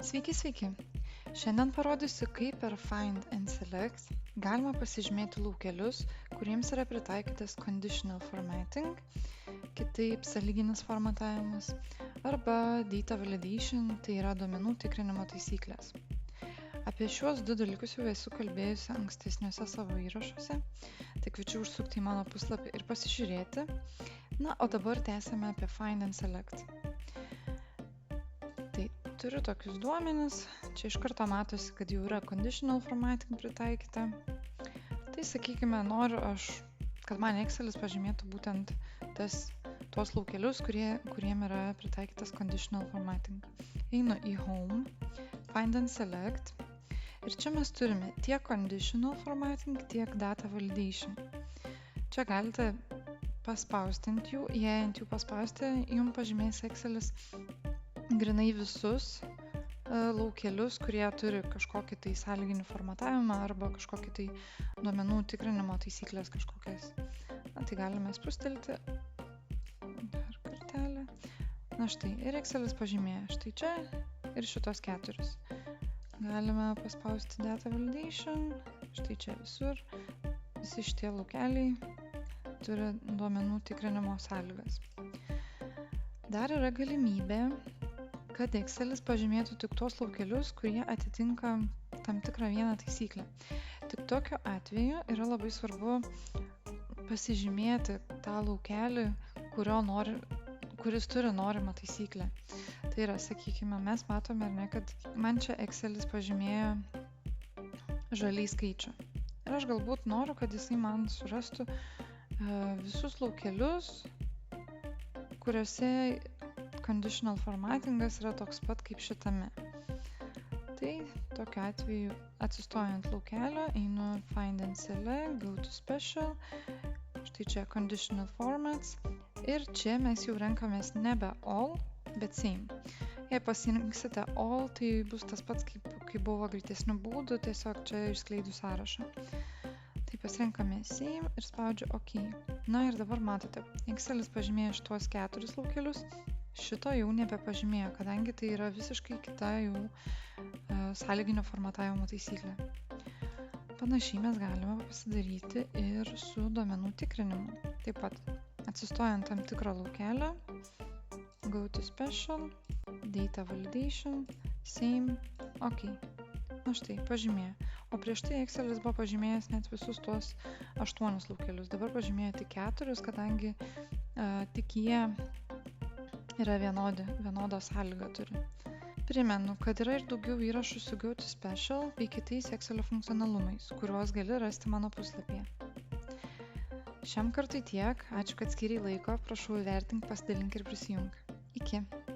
Sveiki! Šiandien parodysiu, kaip per Find and Select galima pasižymėti laukelius, kuriems yra pritaikytas Conditional Formatting, kitaip sąlyginis formatavimas, arba Data Validation, tai yra duomenų tikrinimo taisyklės. Apie šiuos du dalykus jau esu kalbėjusi ankstesniuose savo įrašuose, tai kviečiu užsukti į mano puslapį ir pasižiūrėti. Na, o dabar tęsime apie Find and Select. Tai turiu tokius duomenis, čia iš karto matosi, kad jau yra Conditional Formatting pritaikyta. Tai sakykime, noriu aš, kad man Excelis pažymėtų būtent tuos laukelius, kuriem yra pritaikytas Conditional Formatting. Einu į Home, Find and Select ir čia mes turime tiek Conditional Formatting, tiek Data Validation. Čia galite paspausti ant jų, jei ant jų paspausti, jums pažymės Excelis grinai visus laukelius, kurie turi kažkokį tai sąlyginį formatavimą arba kažkokį tai duomenų tikrinimo taisyklės kažkokias. Na, tai galime spustelti dar kartelį. Na štai, ir Excelis pažymėja štai čia ir šitos keturis. Galime paspausti Data Validation, štai čia visur. Visi šitie laukeliai turi duomenų tikrinimo sąlygas. Dar yra galimybė, kad Excelis pažymėtų tik tuos laukelius, kurie atitinka tam tikrą vieną taisyklę. Tik tokiu atveju yra labai svarbu pasižymėti tą laukelį, kuris turi norimą taisyklę. Tai yra, sakykime, mes matome, ar ne, kad man čia Excelis pažymėjo žaliai skaičių. Ir aš galbūt noriu, kad jisai man surastų visus laukelius, kuriuose Conditional Formattingas yra toks pat kaip šitame. Tai tokiu atveju atsistojant laukelio, einu Find and Select, Go to Special, štai čia Conditional Formats ir čia mes jau renkamės nebe All, bet Same. Jei pasirinksite All, tai bus tas pats kaip buvo greitesnių būdų, tiesiog čia išskleidžiu sąrašą. Tai pasirinkame Same ir spaudžiu OK. Na ir dabar matote, Excelis pažymėjo šitos keturis laukelius, šito jau nebepažymėjo, kadangi tai yra visiškai kita jau sąlyginio formatavimo taisyklė. Panašiai mes galime pasidaryti ir su duomenų tikrinimu. Taip pat atsistojant tam tikrą laukelio, Go to Special, Data Validation, Same, OK. Na štai, pažymėjo. O prieš tai Excelis buvo pažymėjęs net visus tuos 8 laukelius. Dabar pažymėjo tik 4, kadangi tik jie yra vienodą sąlygą turi. Primenu, kad yra ir daugiau įrašų su Go to Special bei kitais Excelio funkcionalumais, kuriuos gali rasti mano puslapyje. Šiam kartui tiek, ačiū, kad skyrei laiko, prašau įvertink, pasidalink ir prisijunk. Iki!